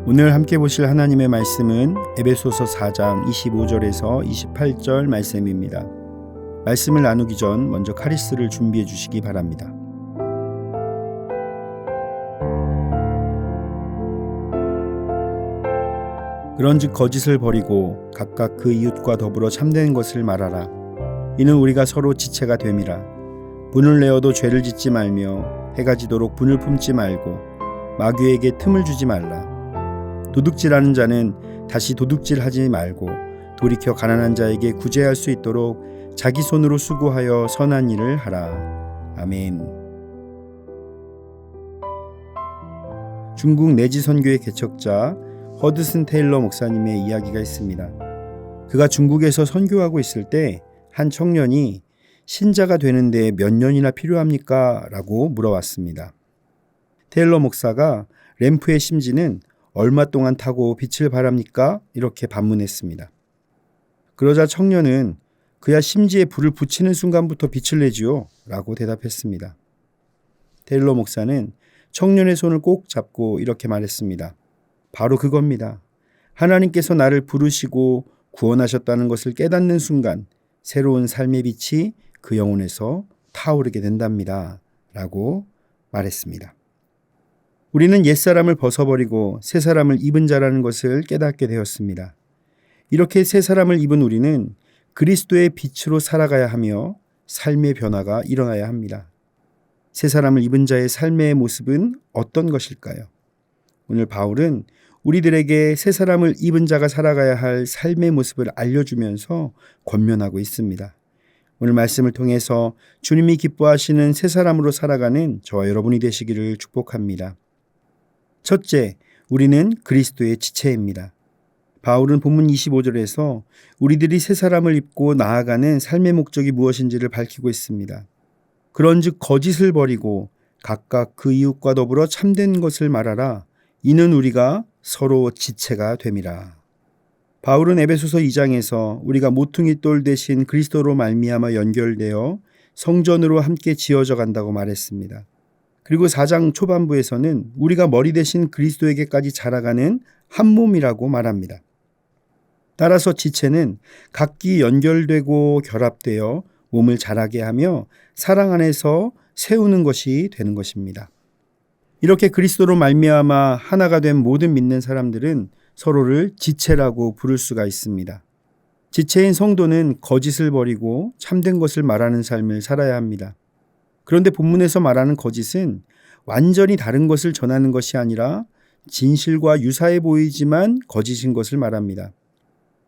오늘 함께 보실 하나님의 말씀은 에베소서 4장 25절에서 28절 말씀입니다. 말씀을 나누기 전 먼저 카리스를 준비해 주시기 바랍니다. 그런즉 거짓을 버리고 각각 그 이웃과 더불어 참된 것을 말하라. 이는 우리가 서로 지체가 됨이라. 분을 내어도 죄를 짓지 말며 해가 지도록 분을 품지 말고 마귀에게 틈을 주지 말라. 도둑질하는 자는 다시 도둑질하지 말고 돌이켜 가난한 자에게 구제할 수 있도록 자기 손으로 수고하여 선한 일을 하라. 아멘. 중국 내지 선교의 개척자 허드슨 테일러 목사님의 이야기가 있습니다. 그가 중국에서 선교하고 있을 때 한 청년이 신자가 되는데 몇 년이나 필요합니까? 라고 물어왔습니다. 테일러 목사가 램프의 심지는 얼마 동안 타고 빛을 발합니까? 이렇게 반문했습니다. 그러자 청년은 그야 심지에 불을 붙이는 순간부터 빛을 내지요 라고 대답했습니다. 테일러 목사는 청년의 손을 꼭 잡고 이렇게 말했습니다. 바로 그겁니다. 하나님께서 나를 부르시고 구원하셨다는 것을 깨닫는 순간 새로운 삶의 빛이 그 영혼에서 타오르게 된답니다. 라고 말했습니다. 우리는 옛사람을 벗어버리고 새사람을 입은 자라는 것을 깨닫게 되었습니다. 이렇게 새사람을 입은 우리는 그리스도의 빛으로 살아가야 하며 삶의 변화가 일어나야 합니다. 새사람을 입은 자의 삶의 모습은 어떤 것일까요? 오늘 바울은 우리들에게 새사람을 입은 자가 살아가야 할 삶의 모습을 알려주면서 권면하고 있습니다. 오늘 말씀을 통해서 주님이 기뻐하시는 새사람으로 살아가는 저와 여러분이 되시기를 축복합니다. 첫째, 우리는 그리스도의 지체입니다. 바울은 본문 25절에서 우리들이 새 사람을 입고 나아가는 삶의 목적이 무엇인지를 밝히고 있습니다. 그런즉 거짓을 버리고 각각 그 이웃과 더불어 참된 것을 말하라. 이는 우리가 서로 지체가 됨이라. 바울은 에베소서 2장에서 우리가 모퉁이 돌 대신 그리스도로 말미암아 연결되어 성전으로 함께 지어져 간다고 말했습니다. 그리고 4장 초반부에서는 우리가 머리 대신 그리스도에게까지 자라가는 한 몸이라고 말합니다. 따라서 지체는 각기 연결되고 결합되어 몸을 자라게 하며 사랑 안에서 세우는 것이 되는 것입니다. 이렇게 그리스도로 말미암아 하나가 된 모든 믿는 사람들은 서로를 지체라고 부를 수가 있습니다. 지체인 성도는 거짓을 버리고 참된 것을 말하는 삶을 살아야 합니다. 그런데 본문에서 말하는 거짓은 완전히 다른 것을 전하는 것이 아니라 진실과 유사해 보이지만 거짓인 것을 말합니다.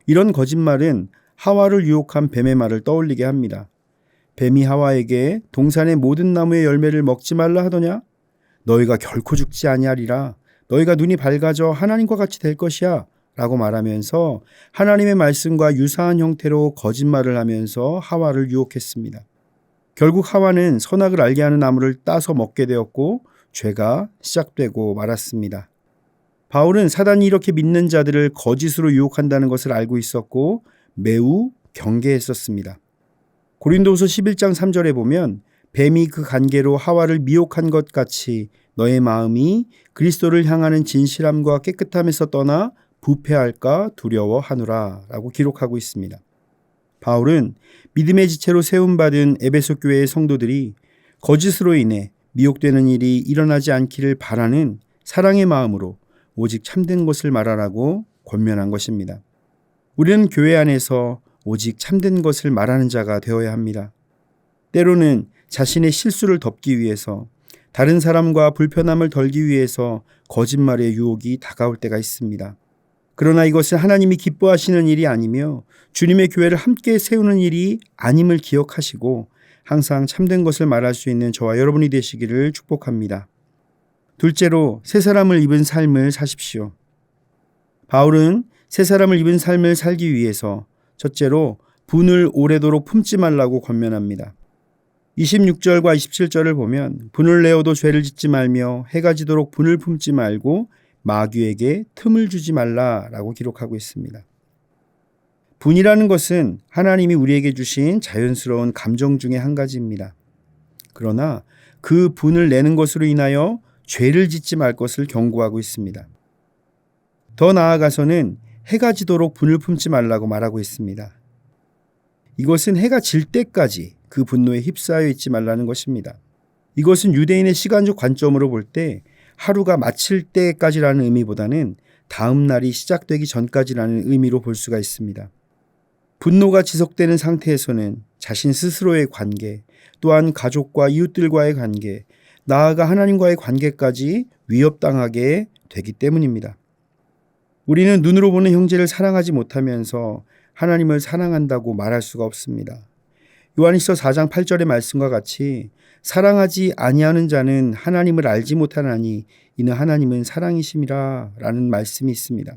이런 거짓말은 하와를 유혹한 뱀의 말을 떠올리게 합니다. 뱀이 하와에게 동산의 모든 나무의 열매를 먹지 말라 하더냐? 너희가 결코 죽지 아니하리라. 너희가 눈이 밝아져 하나님과 같이 될 것이야 라고 말하면서 하나님의 말씀과 유사한 형태로 거짓말을 하면서 하와를 유혹했습니다. 결국 하와는 선악을 알게 하는 나무를 따서 먹게 되었고 죄가 시작되고 말았습니다. 바울은 사단이 이렇게 믿는 자들을 거짓으로 유혹한다는 것을 알고 있었고 매우 경계했었습니다. 고린도후서 11장 3절에 보면 뱀이 그 관계로 하와를 미혹한 것 같이 너의 마음이 그리스도를 향하는 진실함과 깨끗함에서 떠나 부패할까 두려워하노라 라고 기록하고 있습니다. 바울은 믿음의 지체로 세움받은 에베소 교회의 성도들이 거짓으로 인해 미혹되는 일이 일어나지 않기를 바라는 사랑의 마음으로 오직 참된 것을 말하라고 권면한 것입니다. 우리는 교회 안에서 오직 참된 것을 말하는 자가 되어야 합니다. 때로는 자신의 실수를 덮기 위해서 다른 사람과 불편함을 덜기 위해서 거짓말의 유혹이 다가올 때가 있습니다. 그러나 이것은 하나님이 기뻐하시는 일이 아니며 주님의 교회를 함께 세우는 일이 아님을 기억하시고 항상 참된 것을 말할 수 있는 저와 여러분이 되시기를 축복합니다. 둘째로 새 사람을 입은 삶을 사십시오. 바울은 새 사람을 입은 삶을 살기 위해서 첫째로 분을 오래도록 품지 말라고 권면합니다. 26절과 27절을 보면 분을 내어도 죄를 짓지 말며 해가 지도록 분을 품지 말고 마귀에게 틈을 주지 말라라고 기록하고 있습니다. 분이라는 것은 하나님이 우리에게 주신 자연스러운 감정 중에 한 가지입니다. 그러나 그 분을 내는 것으로 인하여 죄를 짓지 말 것을 경고하고 있습니다. 더 나아가서는 해가 지도록 분을 품지 말라고 말하고 있습니다. 이것은 해가 질 때까지 그 분노에 휩싸여 있지 말라는 것입니다. 이것은 유대인의 시간적 관점으로 볼 때 하루가 마칠 때까지라는 의미보다는 다음 날이 시작되기 전까지라는 의미로 볼 수가 있습니다. 분노가 지속되는 상태에서는 자신 스스로의 관계, 또한 가족과 이웃들과의 관계, 나아가 하나님과의 관계까지 위협당하게 되기 때문입니다. 우리는 눈으로 보는 형제를 사랑하지 못하면서 하나님을 사랑한다고 말할 수가 없습니다. 요한일서 4장 8절의 말씀과 같이 사랑하지 아니하는 자는 하나님을 알지 못하나니 이는 하나님은 사랑이심이라 라는 말씀이 있습니다.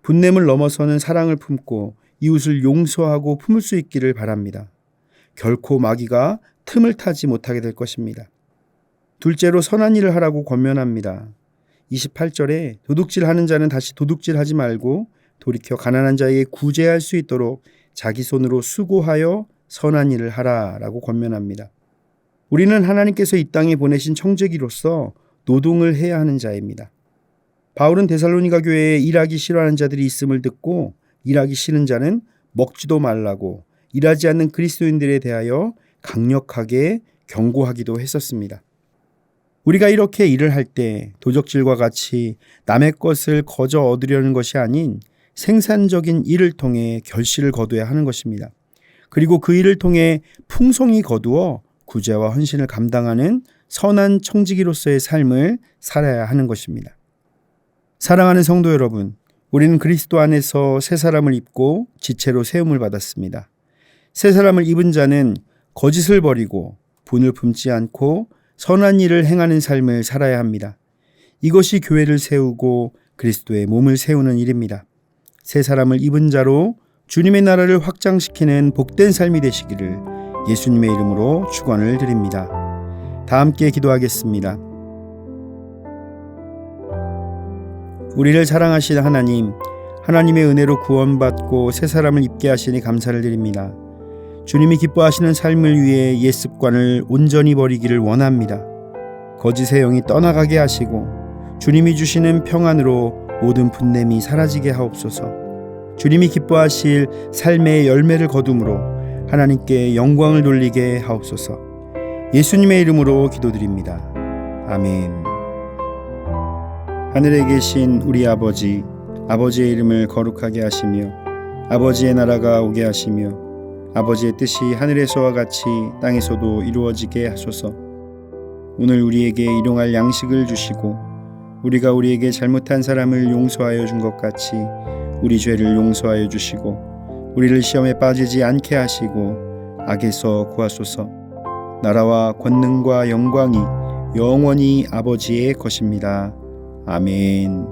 분냄을 넘어서는 사랑을 품고 이웃을 용서하고 품을 수 있기를 바랍니다. 결코 마귀가 틈을 타지 못하게 될 것입니다. 둘째로 선한 일을 하라고 권면합니다. 28절에 도둑질하는 자는 다시 도둑질하지 말고 돌이켜 가난한 자에게 구제할 수 있도록 자기 손으로 수고하여 선한 일을 하라라고 권면합니다. 우리는 하나님께서 이 땅에 보내신 청지기로서 노동을 해야 하는 자입니다. 바울은 데살로니가 교회에 일하기 싫어하는 자들이 있음을 듣고 일하기 싫은 자는 먹지도 말라고 일하지 않는 그리스도인들에 대하여 강력하게 경고하기도 했었습니다. 우리가 이렇게 일을 할 때 도적질과 같이 남의 것을 거저 얻으려는 것이 아닌 생산적인 일을 통해 결실을 거두어야 하는 것입니다. 그리고 그 일을 통해 풍성히 거두어 구제와 헌신을 감당하는 선한 청지기로서의 삶을 살아야 하는 것입니다. 사랑하는 성도 여러분, 우리는 그리스도 안에서 새 사람을 입고 지체로 세움을 받았습니다. 새 사람을 입은 자는 거짓을 버리고 분을 품지 않고 선한 일을 행하는 삶을 살아야 합니다. 이것이 교회를 세우고 그리스도의 몸을 세우는 일입니다. 새 사람을 입은 자로 주님의 나라를 확장시키는 복된 삶이 되시기를 예수님의 이름으로 축원을 드립니다. 다 함께 기도하겠습니다. 우리를 사랑하시는 하나님, 하나님의 은혜로 구원받고 새 사람을 입게 하시니 감사를 드립니다. 주님이 기뻐하시는 삶을 위해 옛 습관을 온전히 버리기를 원합니다. 거짓의 영이 떠나가게 하시고 주님이 주시는 평안으로 모든 분냄이 사라지게 하옵소서. 주님이 기뻐하실 삶의 열매를 거둠으로 하나님께 영광을 돌리게 하옵소서. 예수님의 이름으로 기도드립니다. 아멘. 하늘에 계신 우리 아버지, 아버지의 이름을 거룩하게 하시며 아버지의 나라가 오게 하시며 아버지의 뜻이 하늘에서와 같이 땅에서도 이루어지게 하소서. 오늘 우리에게 일용할 양식을 주시고 우리가 우리에게 잘못한 사람을 용서하여 준 것 같이 우리 죄를 용서하여 주시고 우리를 시험에 빠지지 않게 하시고 악에서 구하소서. 나라와 권능과 영광이 영원히 아버지의 것입니다. 아멘.